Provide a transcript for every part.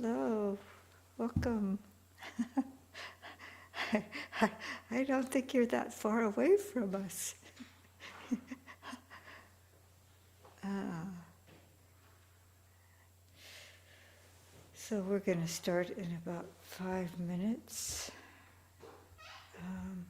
Hello, welcome. I don't think you're that far away from us. So we're going to start in about 5 minutes. Um,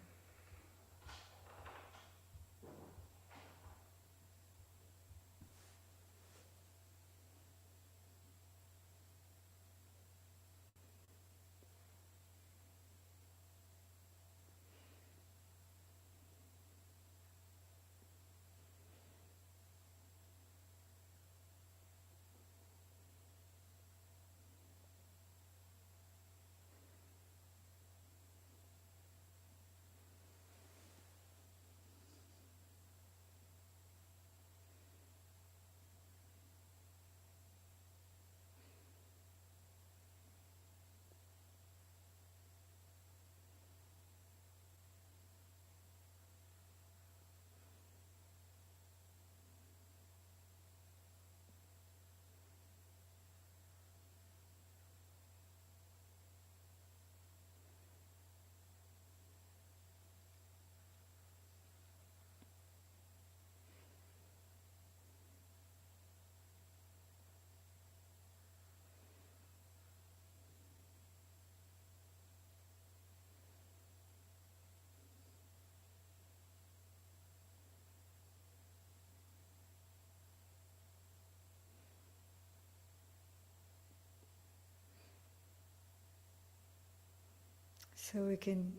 so we can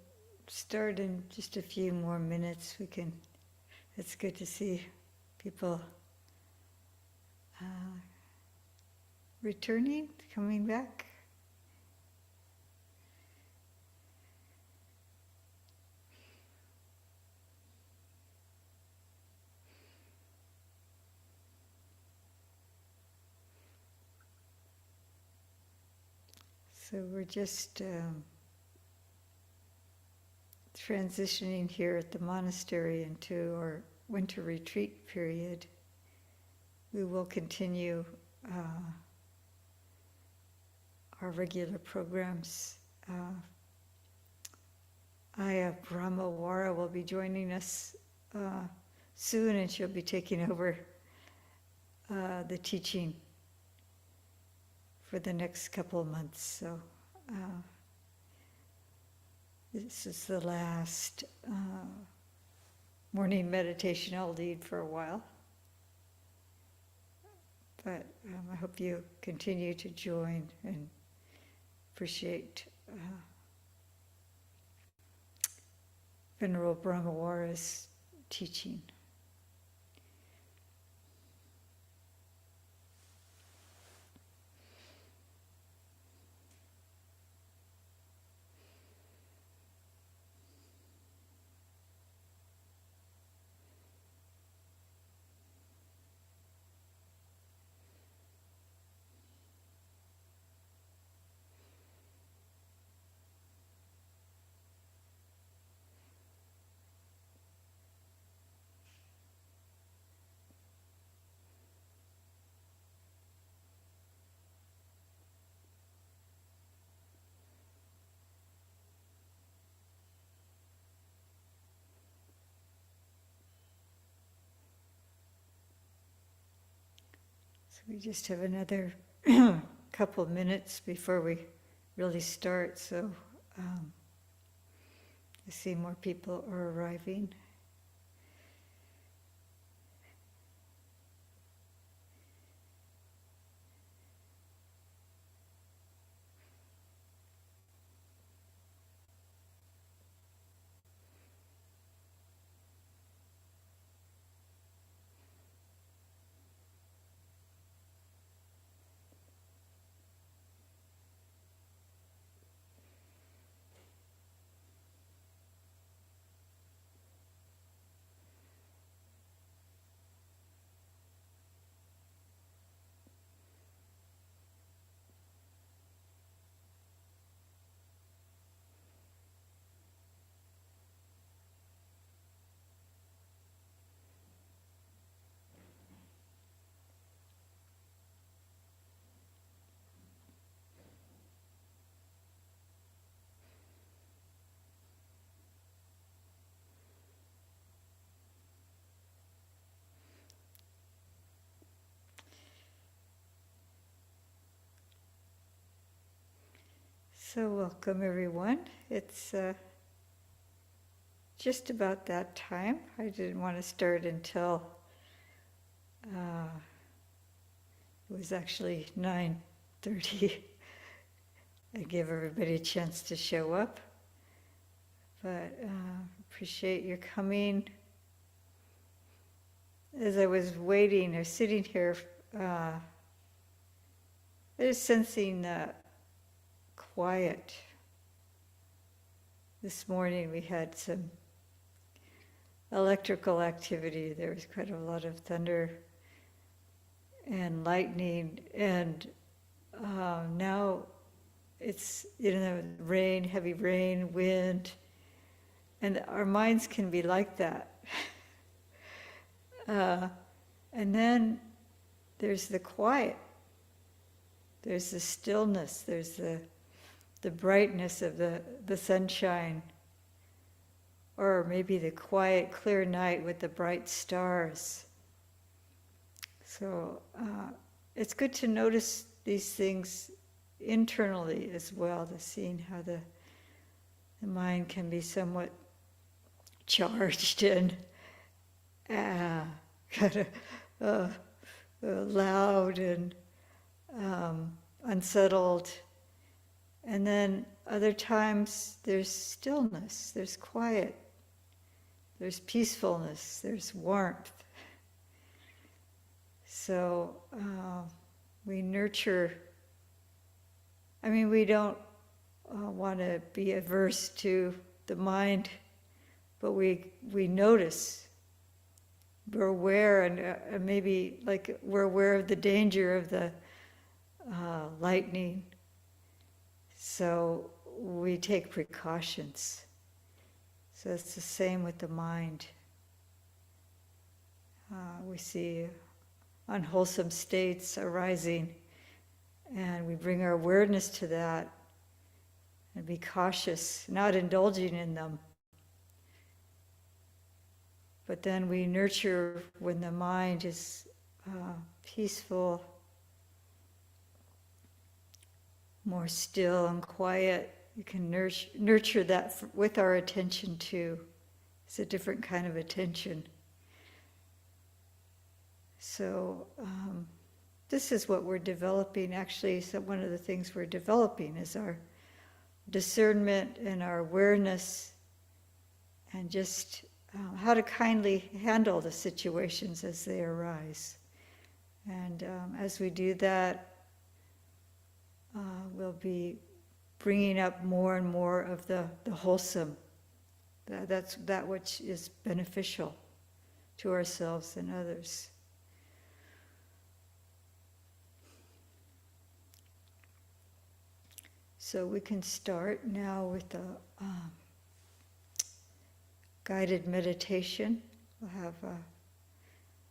start in just a few more minutes. It's good to see people returning, coming back. So we're just transitioning here at the monastery into our winter retreat period. We will continue our regular programs. Ayya Brahmawara will be joining us soon, and she'll be taking over the teaching for the next couple of months. So this is the last morning meditation I'll lead for a while. But I hope you continue to join and appreciate Venerable Brahmawara's teaching. So we just have another couple of minutes before we really start. So I see more people are arriving. So welcome everyone. It's just about that time. I didn't want to start until it was actually 9:30. I give everybody a chance to show up, but appreciate your coming. As I was waiting or sitting here, I was sensing quiet. This morning we had some electrical activity. There was quite a lot of thunder and lightning, and now it's, rain, heavy rain, wind, and our minds can be like that. And then there's the quiet, there's the stillness, there's the brightness of the sunshine, or maybe the quiet, clear night with the bright stars. So it's good to notice these things internally as well, to seeing how the mind can be somewhat charged and kind of loud and unsettled. And then other times there's stillness, there's quiet, there's peacefulness, there's warmth. So we nurture, we don't want to be averse to the mind, but we notice. We're aware, and maybe like we're aware of the danger of the lightning. So we take precautions. So it's the same with the mind. We see unwholesome states arising, and we bring our awareness to that and be cautious, not indulging in them. But then we nurture when the mind is peaceful, more still and quiet. You can nurture that with our attention too. It's a different kind of attention. So this is what we're developing. Actually, so one of the things we're developing is our discernment and our awareness, and just how to kindly handle the situations as they arise. And as we do that, we'll be bringing up more and more of the wholesome, that's that which is beneficial to ourselves and others. So we can start now with a guided meditation. We'll have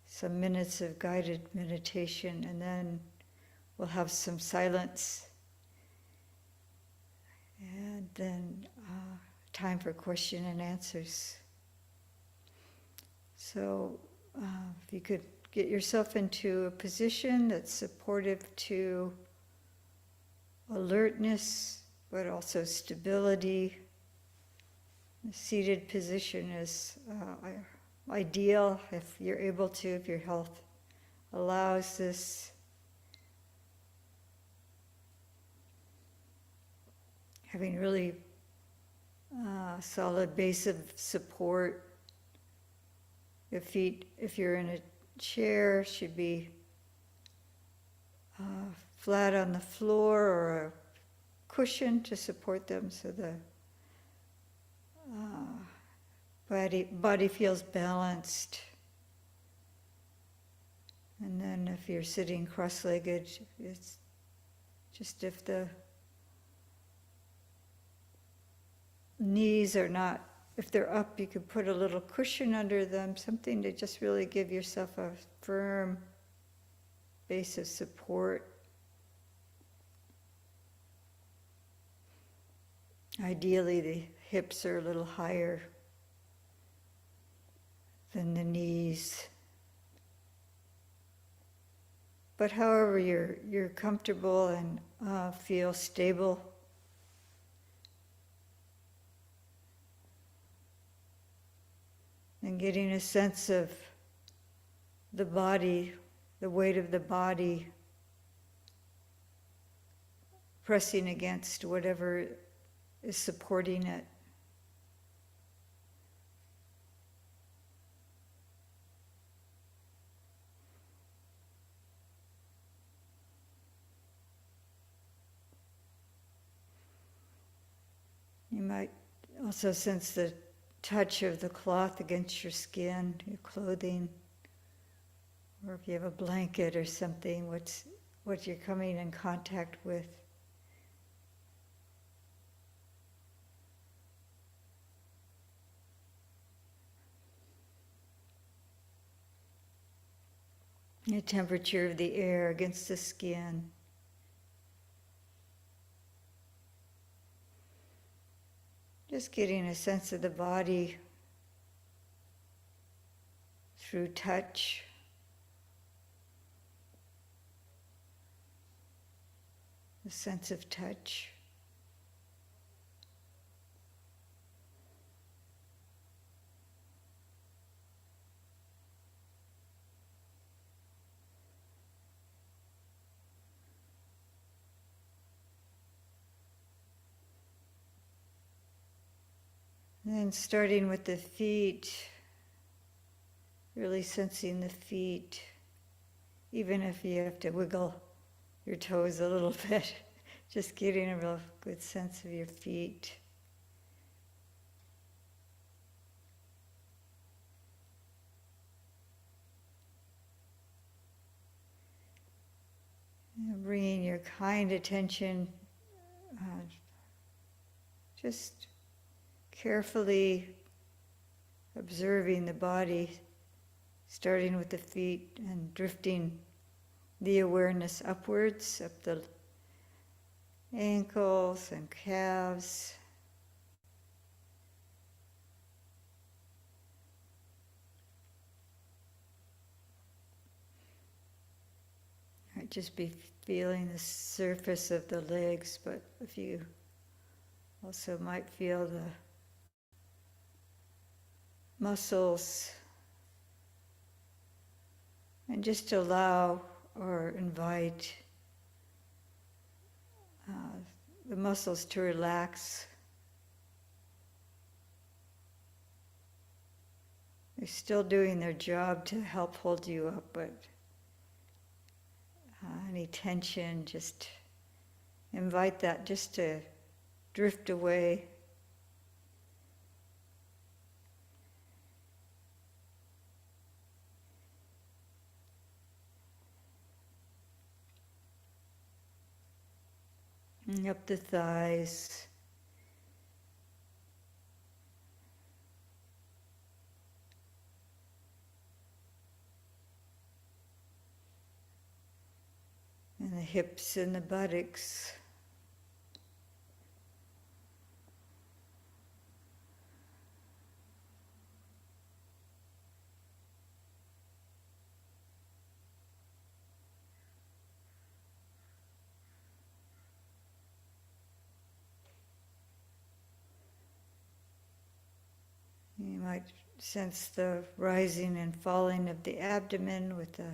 some minutes of guided meditation, and then we'll have some silence, and then time for question and answers. So if you could get yourself into a position that's supportive to alertness, but also stability. The seated position is ideal if you're able to, if your health allows this. Having really solid base of support. Your feet, if you're in a chair, should be flat on the floor, or a cushion to support them, so the body feels balanced. And then if you're sitting cross-legged, it's just if the knees are not, if they're up, you could put a little cushion under them, something to just really give yourself a firm base of support. Ideally, the hips are a little higher than the knees. But however you're comfortable and feel stable, And getting a sense of the body, the weight of the body pressing against whatever is supporting it. You might also sense the touch of the cloth against your skin, your clothing, or if you have a blanket or something, what you're coming in contact with. The temperature of the air against the skin. Just getting a sense of the body through touch. The sense of touch. And then starting with the feet, really sensing the feet, even if you have to wiggle your toes a little bit, just getting a real good sense of your feet. And bringing your kind attention, just carefully observing the body, starting with the feet and drifting the awareness upwards, up the ankles and calves. Might just be feeling the surface of the legs, but if you also might feel the muscles, and just allow or invite the muscles to relax. They're still doing their job to help hold you up, but any tension, just invite that just to drift away. And up the thighs. And the hips and the buttocks. You might sense the rising and falling of the abdomen with the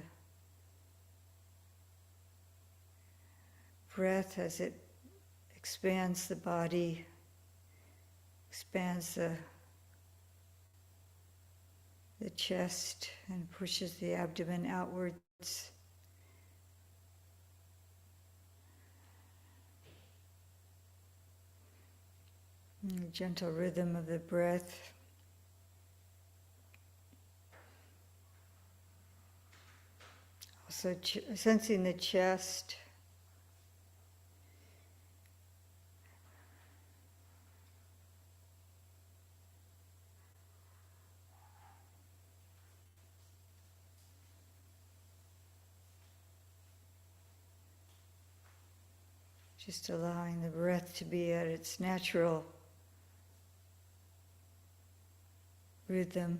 breath as it expands the body, expands the chest and pushes the abdomen outwards. And the gentle rhythm of the breath. Also sensing the chest. Just allowing the breath to be at its natural rhythm.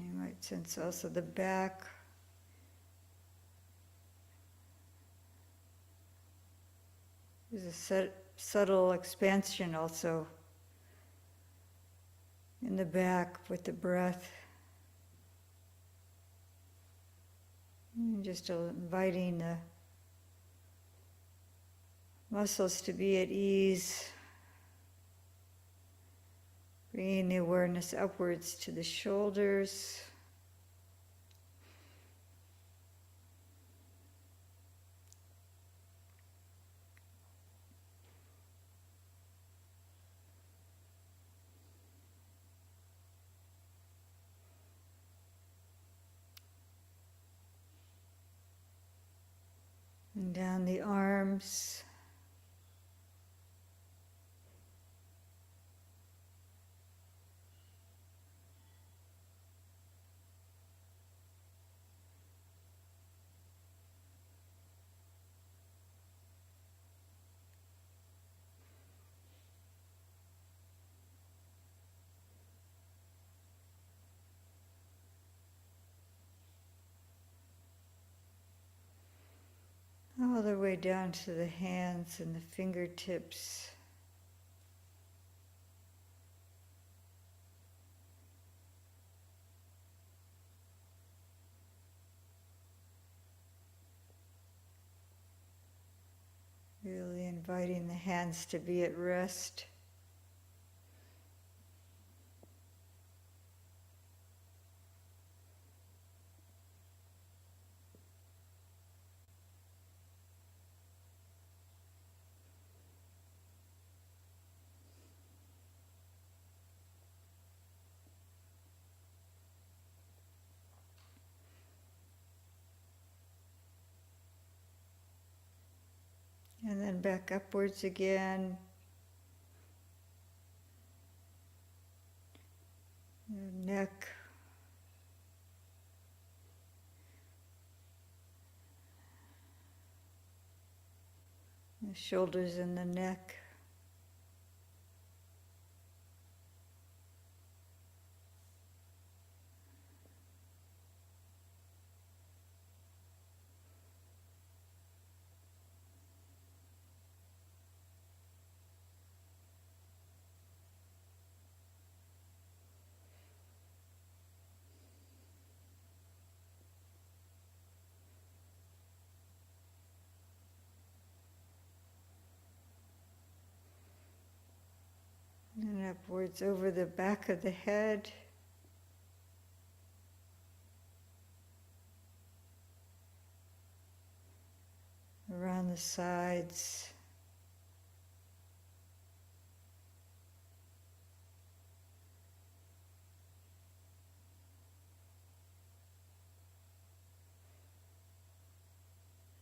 You might sense also the back. There's a subtle expansion also in the back with the breath. And just inviting the muscles to be at ease. Bringing the awareness upwards to the shoulders. And down the arms. All the way down to the hands and the fingertips. Really inviting the hands to be at rest. And then back upwards again. The neck. The shoulders and the neck. And upwards over the back of the head. Around the sides.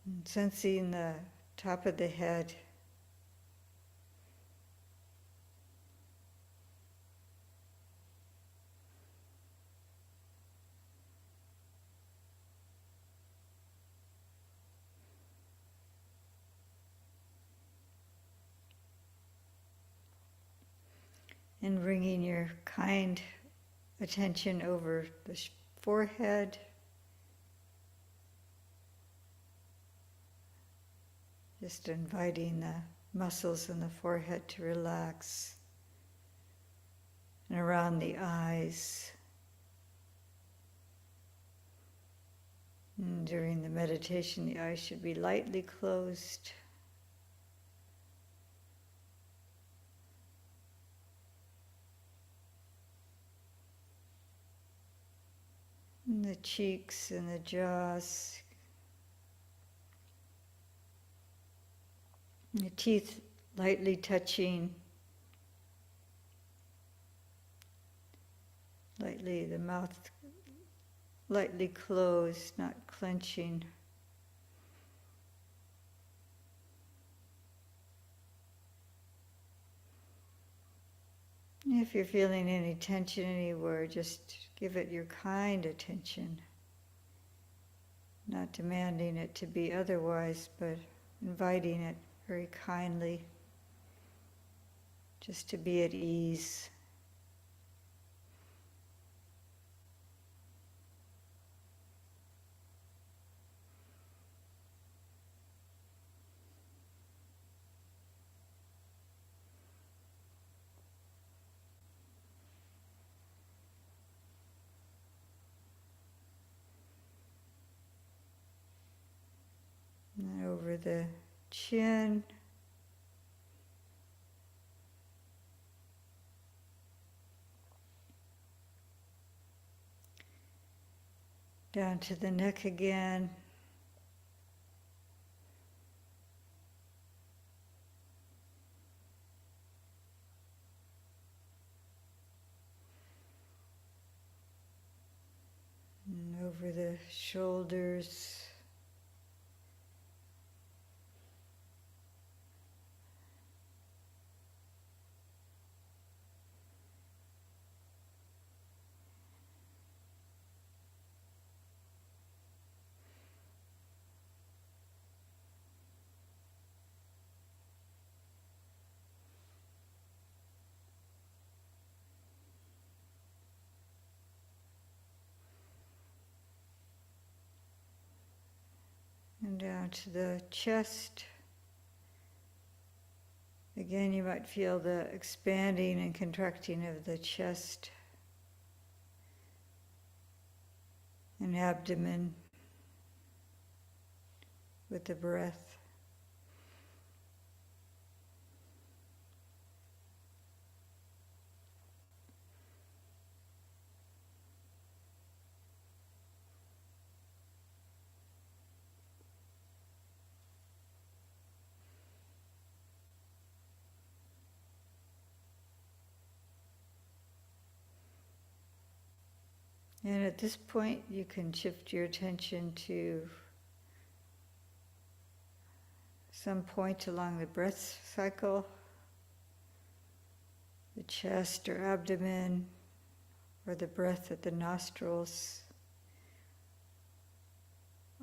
And sensing the top of the head. And bringing your kind attention over the forehead. Just inviting the muscles in the forehead to relax. And around the eyes. And during the meditation, the eyes should be lightly closed. And the cheeks and the jaws. And the teeth lightly touching. Lightly, the mouth lightly closed, not clenching. If you're feeling any tension anywhere, just give it your kind attention. Not demanding it to be otherwise, but inviting it very kindly, just to be at ease. over the chin. Down to the neck again. And over the shoulders. And down to the chest. Again, you might feel the expanding and contracting of the chest and abdomen with the breath. And at this point, you can shift your attention to some point along the breath cycle, the chest or abdomen, or the breath at the nostrils.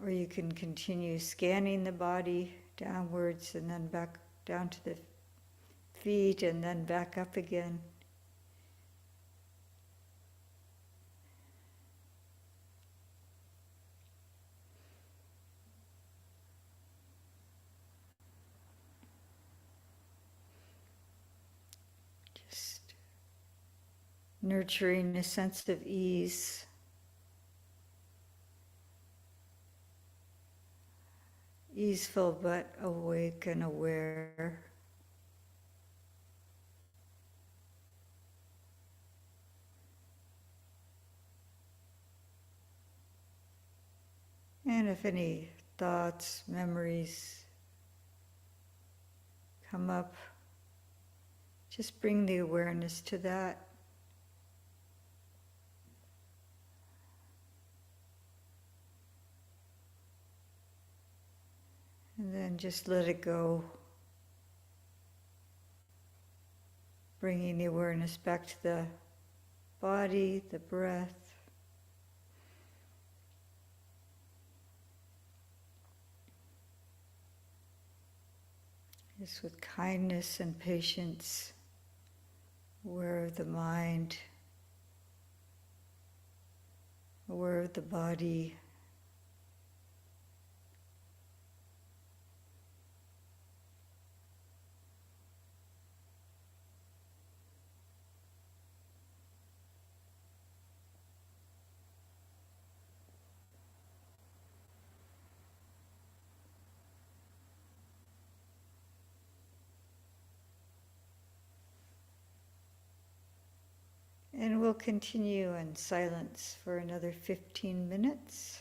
Or you can continue scanning the body downwards and then back down to the feet and then back up again. Nurturing a sense of ease. Easeful but awake and aware. And if any thoughts, memories come up, just bring the awareness to that. And then just let it go, bringing the awareness back to the body, the breath. Just with kindness and patience, aware of the mind, aware of the body. And we'll continue in silence for another 15 minutes.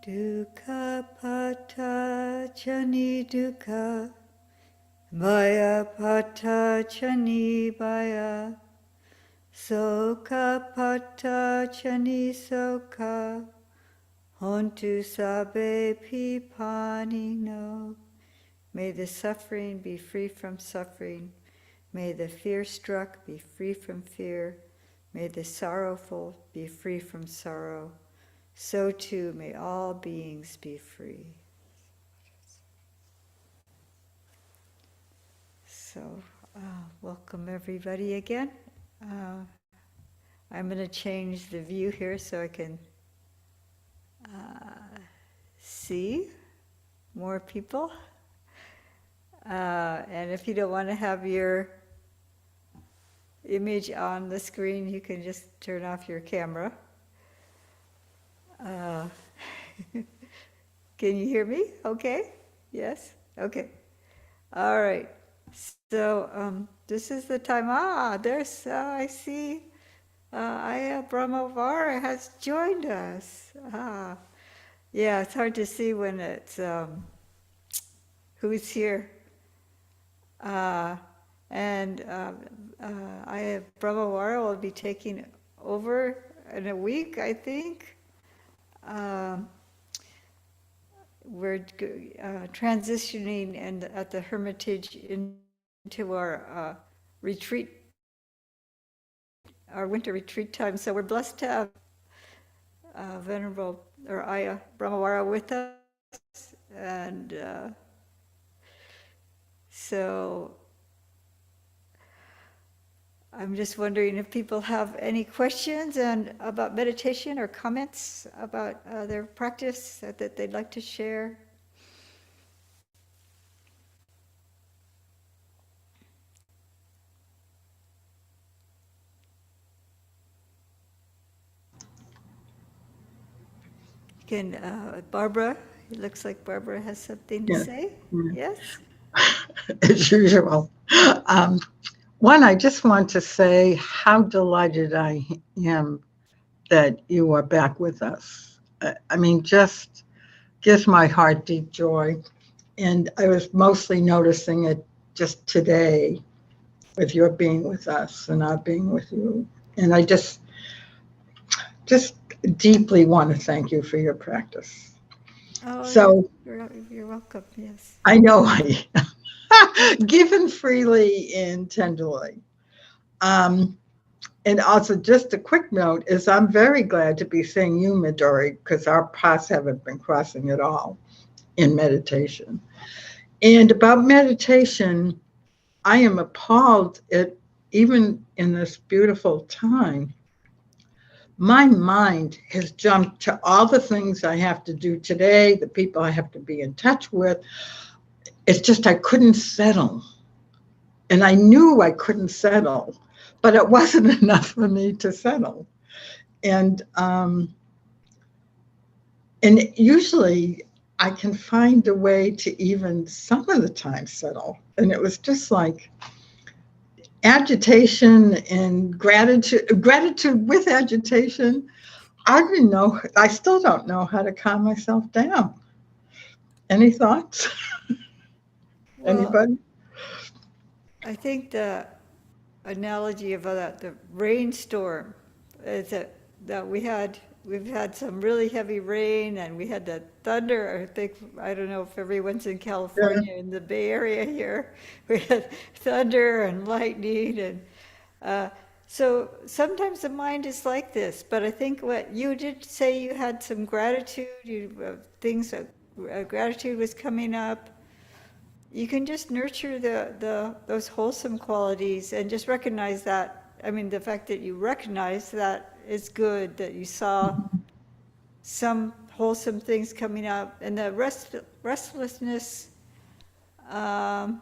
Dukkha pata chani dukkha, Bhaya pata chani bhaya, Soka pata chani soka, Hontu sabe pipani no. May the suffering be free from suffering. May the fear-struck be free from fear. May the sorrowful be free from sorrow. So too may all beings be free. So, welcome everybody again. I'm going to change the view here so I can see more people. And if you don't want to have your image on the screen, you can just turn off your camera. Can you hear me? Okay? Yes? Okay. All right. So this is the time. There's, I see, Ayya Brahmavara has joined us. Yeah, it's hard to see when it's, who's here. And Ayya Brahmavara will be taking over in a week, I think. We're transitioning at the Hermitage into our retreat, our winter retreat time. So we're blessed to have Venerable or Ayya Brahmavara with us, and so I'm just wondering if people have any questions and about meditation or comments about their practice that they'd like to share. Barbara, it looks like Barbara has something to say. Yes? As usual. One, I just want to say how delighted I am that you are back with us. I mean, just gives my heart deep joy. And I was mostly noticing it just today with your being with us and our being with you. And I just deeply want to thank you for your practice. Oh, So you're welcome. Yes. I know I given freely and tenderly. And also, just a quick note is I'm very glad to be seeing you, Midori, because our paths haven't been crossing at all in meditation. And about meditation, I am appalled at even in this beautiful time, my mind has jumped to all the things I have to do today, the people I have to be in touch with. It's just I couldn't settle. And I knew I couldn't settle, but it wasn't enough for me to settle. And usually I can find a way to even some of the time settle. And it was just like agitation and gratitude with agitation. I still don't know how to calm myself down. Any thoughts? Well, Anybody? I think the analogy of the rainstorm is that we've had some really heavy rain, and we had that thunder. I don't know if everyone's in Yeah. California, in the Bay Area here. We had thunder and lightning, and so sometimes the mind is like this. But I think what you did say, you had some gratitude, gratitude was coming up. You can just nurture those wholesome qualities and just recognize that. I mean, the fact that you recognize that is good, that you saw some wholesome things coming up, and the restlessness, um,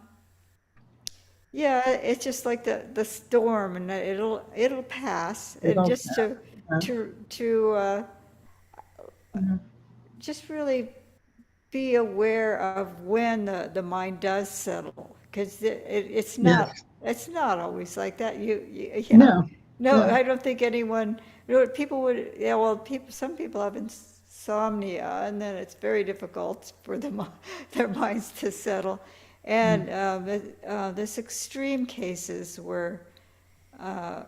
yeah, it's just like the storm, and it'll pass. And It'll just pass. Yeah. to Yeah. just really be aware of when the mind does settle, because Yes. it's not always like that. Yeah, No. no, No. I don't think anyone, people would, yeah, well, some people have insomnia, and then it's very difficult for their minds to settle. And there's extreme cases where, uh,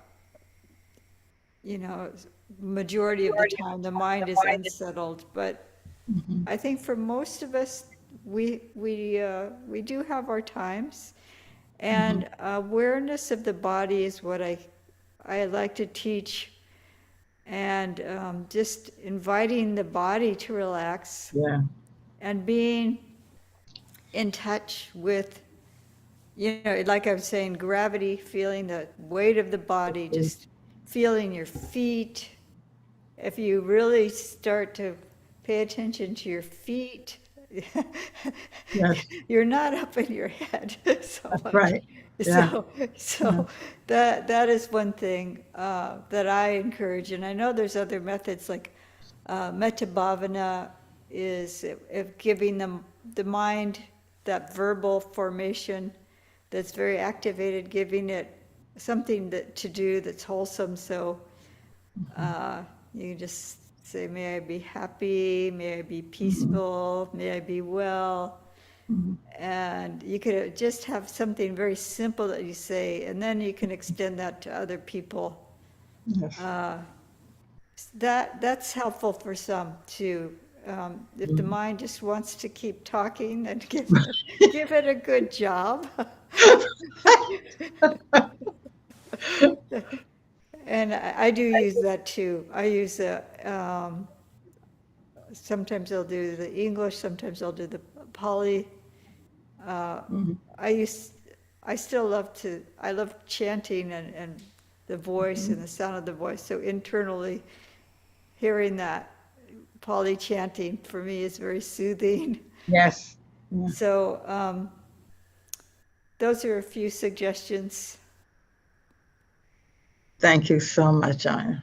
majority of the time the mind is unsettled. But Mhm. I think for most of us, we do have our times, Mhm. and awareness of the body is what I like to teach, and just inviting the body to relax Yeah. and being in touch with, like I was saying, gravity, feeling the weight of the body, just feeling your feet. If you really start to pay attention to your feet, Yes. you're not up in your head so That's much. right. Yeah. So, Yeah. so that is one thing that I encourage, and I know there's other methods like metta bhavana is of giving them the mind that verbal formation that's very activated, giving it something to do that's wholesome. So uh, you can just say, may I be happy, may I be Mhm. peaceful, may I be well. Mhm. And you could just have something very simple that you say, and then you can extend that to other people. Yes. Uh, that's helpful for some too. If the Mhm. mind just wants to keep talking, then give it a good job. And I do use that too. I use sometimes I'll do the English, sometimes I'll do the Pali. Uh, Mhm. I use, I still I love chanting and the voice and Mhm. the sound of the voice. So internally, hearing that Pali chanting for me is very soothing. Yes. Yeah. So those are a few suggestions. Thank you so much, Aya.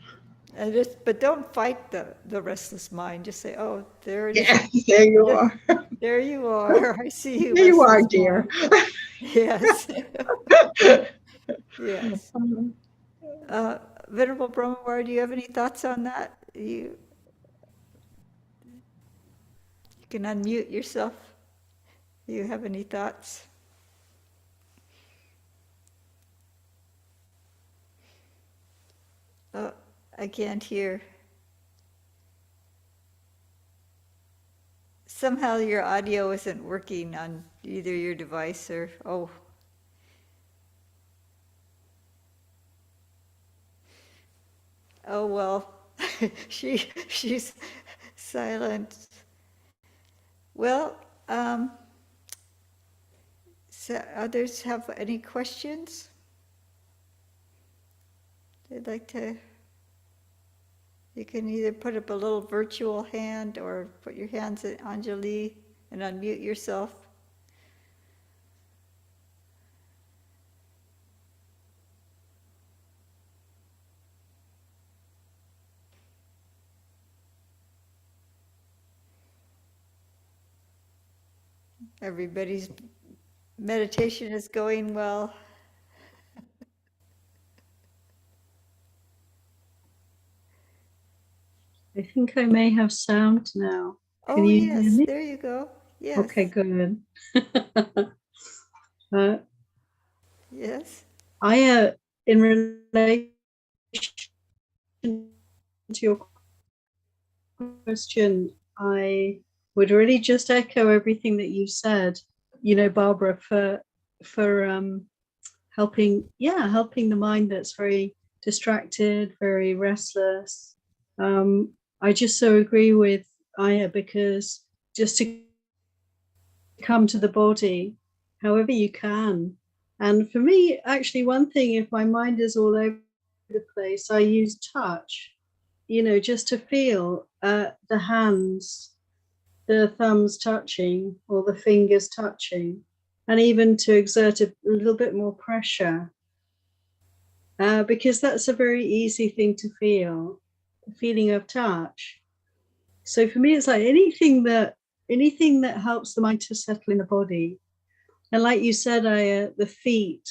But don't fight the restless mind. Just say, oh, there it is. Yes, there you are. There you are. I see you, There you are, restless dear. mind. Yes. Yes. Uh, Venerable Brahmawar, do you have any thoughts on that? You can unmute yourself. Do you have any thoughts? Oh, I can't hear. Somehow your audio isn't working on either your device or, oh, oh well, she's silent. Well, so others have any questions they'd like to? You can either put up a little virtual hand or put your hands at Anjali and unmute yourself. Everybody's meditation is going well. I think I may have sound now. Can Oh, you hear yes, me? there you go. Yes. Okay, good. Yes. In relation to your question, I would really just echo everything that you said. Barbara, for helping the mind that's very distracted, very restless. I just so agree with Aya, because just to come to the body however you can. And for me, actually, one thing, if my mind is all over the place, I use touch, just to feel the hands, the thumbs touching or the fingers touching, and even to exert a little bit more pressure, because that's a very easy thing to feel, the feeling of touch. So for me, it's like anything that helps the mind to settle in the body. And like you said, the feet,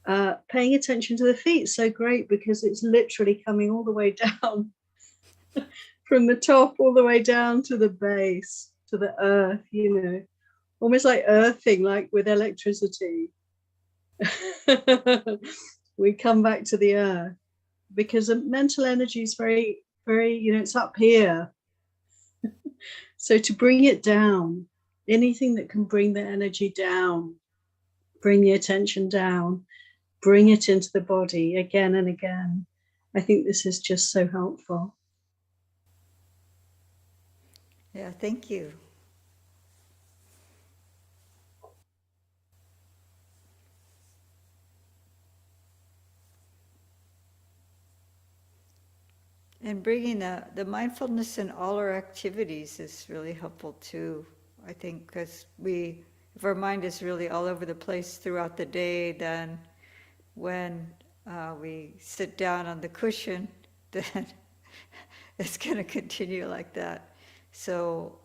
paying attention to the feet is so great, because it's literally coming all the way down from the top all the way down to the base, to the earth, almost like earthing, like with electricity. We come back to the earth because mental energy is very, very, it's up here. So to bring it down, anything that can bring the energy down, bring the attention down, bring it into the body again and again. I think this is just so helpful. Yeah, thank you. And bringing the mindfulness in all our activities is really helpful too, I think, because if our mind is really all over the place throughout the day, then when we sit down on the cushion, then it's going to continue like that. So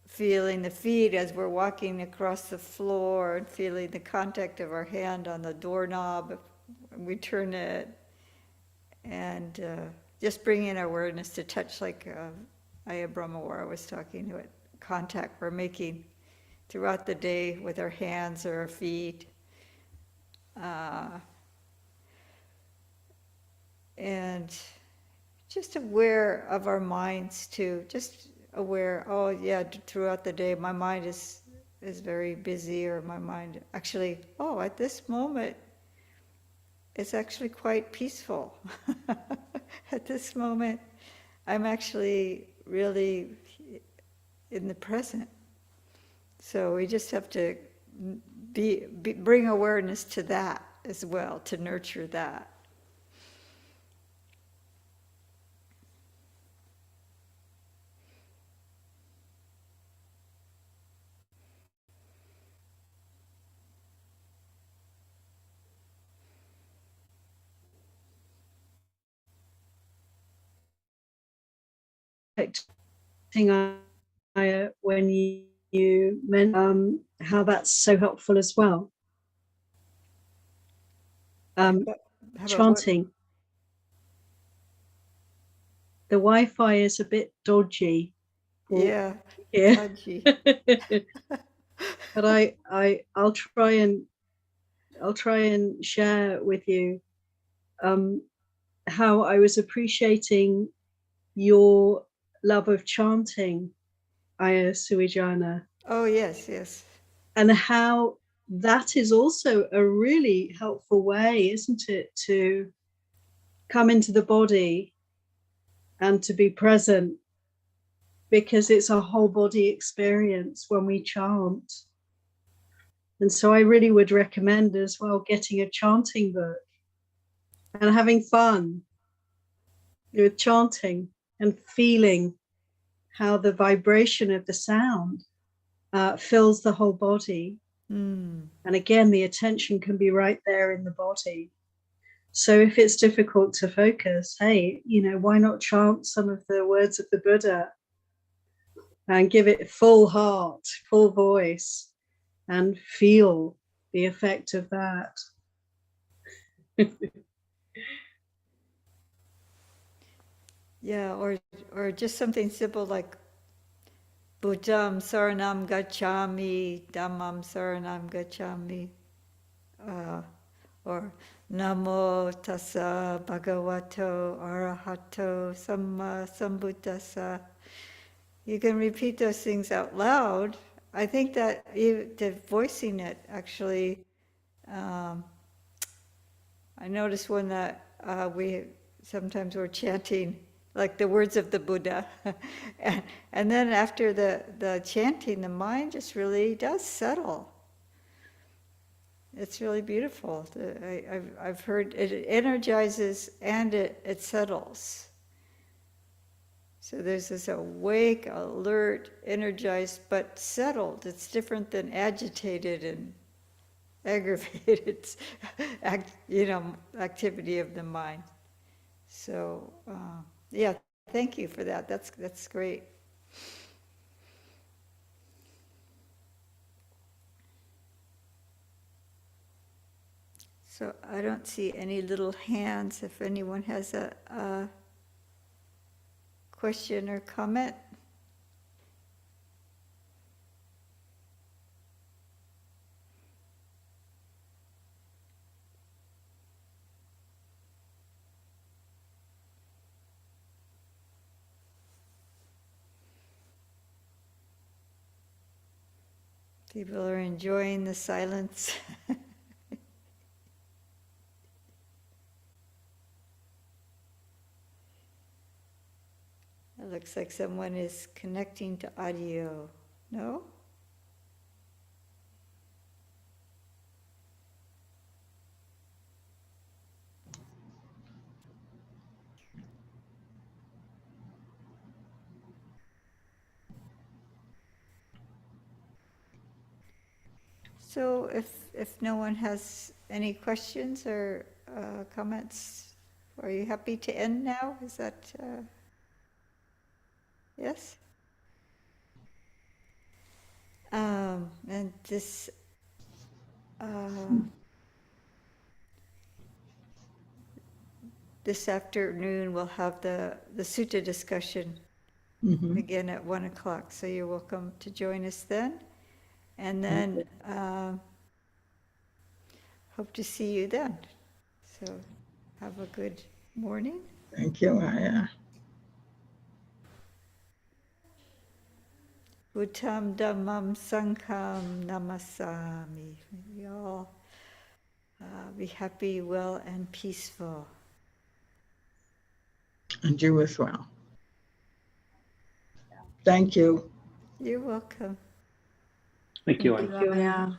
feeling the feet as we're walking across the floor and feeling the contact of our hand on the doorknob when we turn it, and just bringing our awareness to touch, like Ayya Brahmawara was talking about, contact we're making throughout the day with our hands or our feet. And just aware of our minds too, just aware, oh yeah, throughout the day my mind is very busy, or my mind actually, oh, at this moment it's actually quite peaceful. At this moment, I'm actually really in the present. So we just have to bring awareness to that as well, to nurture that. Thing when you mentioned how that's so helpful as well. How about Chanting. The Wi-Fi is a bit dodgy. Yeah, dodgy. But I'll try and share with you how I was appreciating your love of chanting, Ayya Suvijjana. Oh yes, yes. And how that is also a really helpful way, isn't it, to come into the body and to be present, because it's a whole body experience when we chant. And so I really would recommend as well getting a chanting book and having fun with chanting and feeling how the vibration of the sound fills the whole body. And again, the attention can be right there in the body. So if it's difficult to focus, hey, why not chant some of the words of the Buddha and give it full heart, full voice, and feel the effect of that. Yeah, or just something simple like Buddham Saranam Gacchami, Dhammam Saranam Gacchami, or Namo Tassa Bhagavato Arahato Samma Sambuddhassa. You can repeat those things out loud. I think that voicing it actually, I noticed when that we sometimes we're chanting like the words of the Buddha, and then after the chanting, the mind just really does settle. It's really beautiful. I've heard it energizes and it settles. So there's this awake, alert, energized, but settled. It's different than agitated and aggravated, activity of the mind. So yeah, thank you for that. That's great. So I don't see any little hands. If anyone has a question or comment? People are enjoying the silence. It looks like someone is connecting to audio. No? So if no one has any questions or comments, are you happy to end now? Is that, yes? And this afternoon we'll have the sutta discussion Mhm. again at 1 o'clock. So you're welcome to join us then. And then hope to see you then. So have a good morning. Thank you, Ayya. Uttam Dhammam Sangham Namasami. May we all be happy, well, and peaceful. And you as well. Thank you. You're welcome. Thank you. Thank you, Ayya.